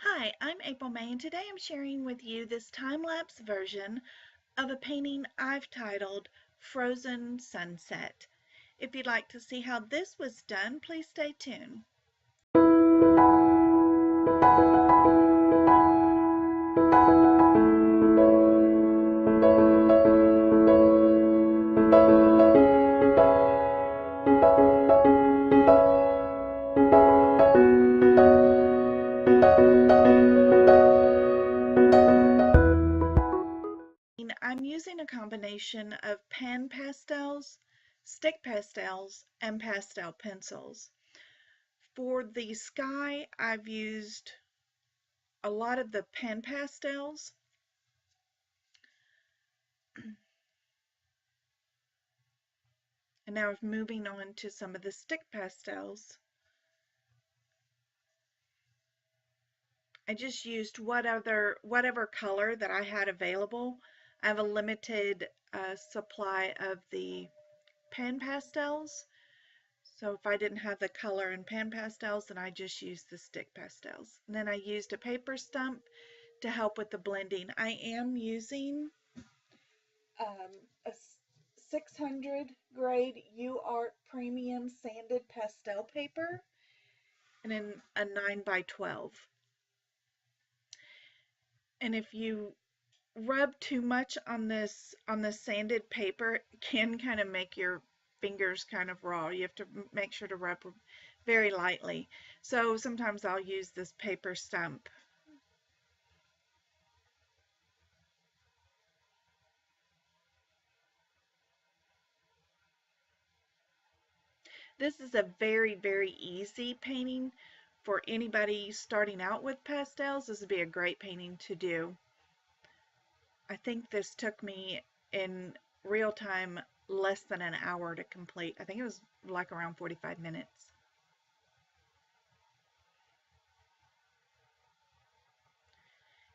Hi, I'm April May, and today I'm sharing with you this time-lapse version of a painting I've titled Frozen Sunset. If you'd like to see how this was done, please stay tuned. I'm using a combination of PanPastels, stick pastels, and pastel pencils. For the sky, I've used a lot of the PanPastels. And now moving on to some of the stick pastels. I just used whatever color that I had available. I have a limited supply of the PanPastels. So if I didn't have the color in PanPastels, then I just used the stick pastels. And then I used a paper stump to help with the blending. I am using a 600 grade Uart premium sanded pastel paper and in a 9 by 12. And if you rub too much on the sanded paper, it can kind of make your fingers kind of raw. You have to make sure to rub very lightly. So sometimes I'll use this paper stump. This is a very easy painting for anybody starting out with pastels. This would be a great painting to do. I think this took me in real time less than an hour to complete. I think it was like around 45 minutes.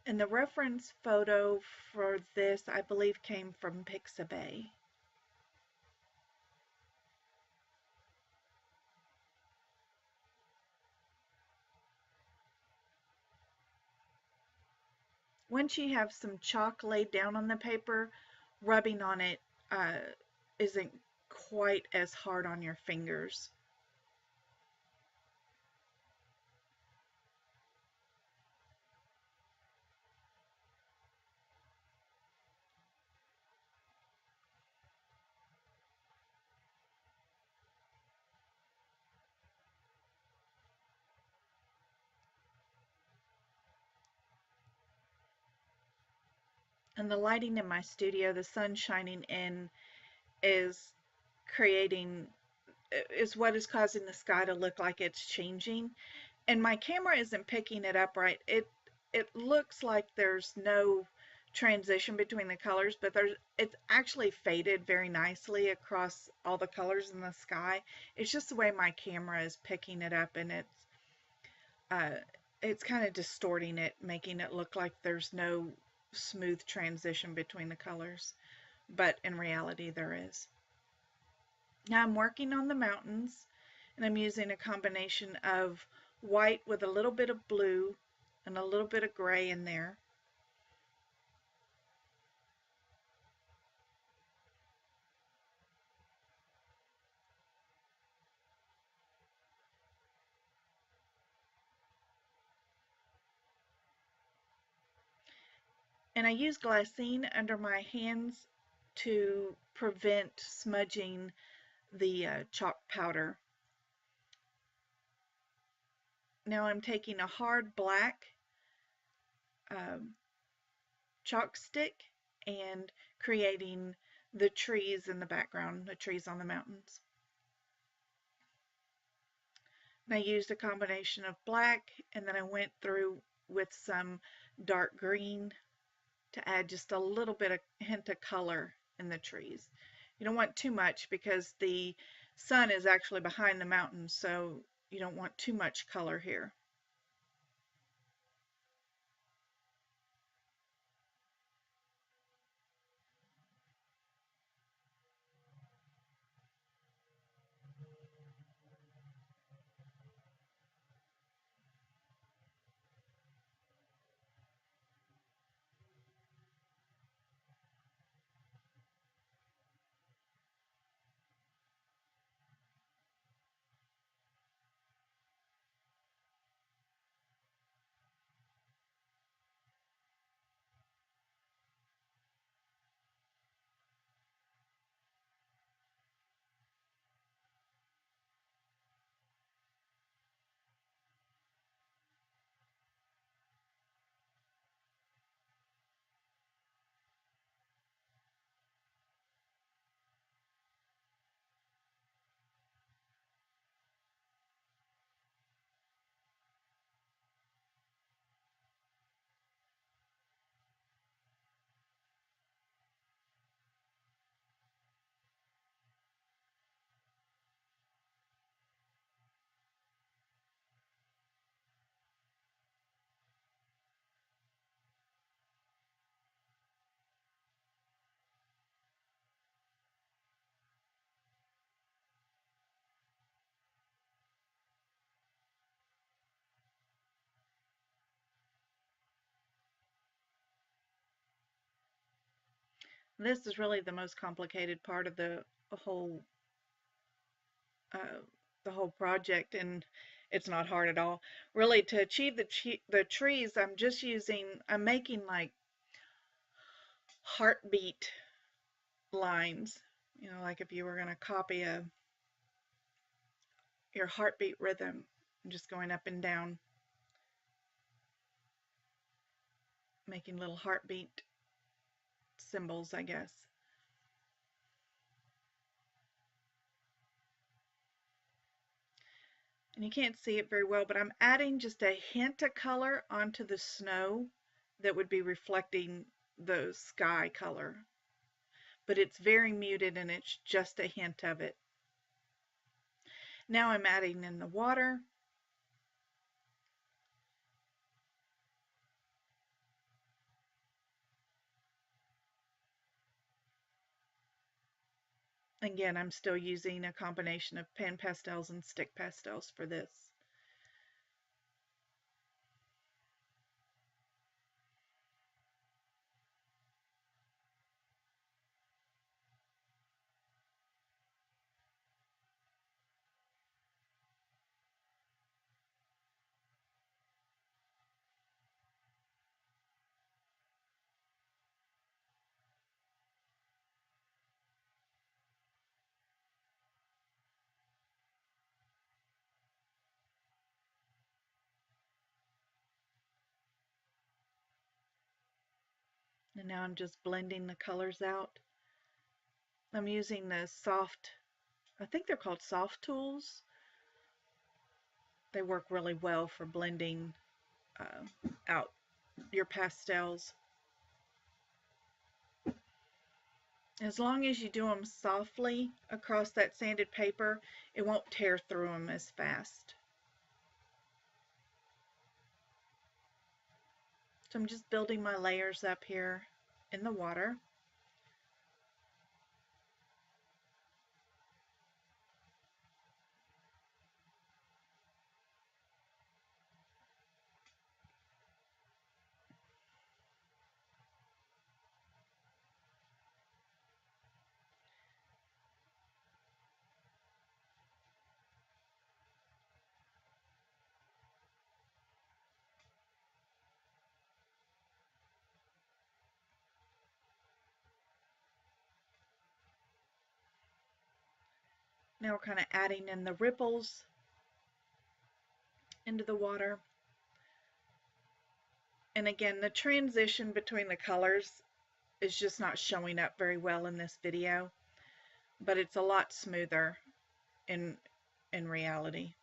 And the reference photo for this, I believe, came from Pixabay. Once you have some chalk laid down on the paper, rubbing on it isn't quite as hard on your fingers. And the lighting in my studio, the sun shining in, is creating, is what is causing the sky to look like it's changing. And my camera isn't picking it up right. It looks like there's no transition between the colors, but it's actually faded very nicely across all the colors in the sky. It's just the way my camera is picking it up, and uh, it's kind of distorting it, making it look like there's no smooth transition between the colors, but in reality there is. Now I'm working on the mountains, and I'm using a combination of white with a little bit of blue and a little bit of gray in there. And I use glassine under my hands to prevent smudging the chalk powder. Now I'm taking a hard black um, chalk stick and creating the trees in the background, the trees on the mountains. And I used a combination of black, and then I went through with some dark green to add just a little bit of hint of color in the trees. You don't want too much because the sun is actually behind the mountains, so you don't want too much color here. This is really the most complicated part of whole uh, the whole project, and it's not hard at all. Really, to achieve the trees, I'm making like heartbeat lines. You know, like if you were going to copy your heartbeat rhythm, just going up and down, making little heartbeat symbols, I guess. And you can't see it very well, but I'm adding just a hint of color onto the snow that would be reflecting the sky color. But it's very muted and it's just a hint of it. Now I'm adding in the water. Again, I'm still using a combination of pan pastels and stick pastels for this. And now I'm just blending the colors out. I'm using the soft, I think they're called soft tools. They work really well for blending out your pastels. As long as you do them softly across that sanded paper, it won't tear through them as fast. So I'm just building my layers up here in the water. Now we're kind of adding in the ripples into the water. And again, the transition between the colors is just not showing up very well in this video, but it's a lot smoother in reality.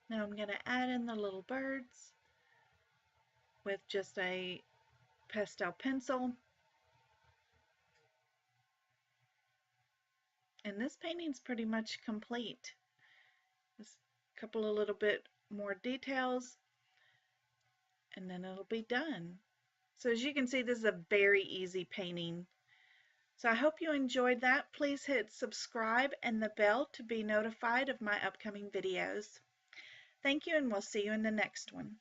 Now I'm going to add in the little birds with just a pastel pencil. And this painting's pretty much complete. Just a couple of little bit more details and then it'll be done. So as you can see, this is a very easy painting. So I hope you enjoyed that. Please hit subscribe and the bell to be notified of my upcoming videos. Thank you, and we'll see you in the next one.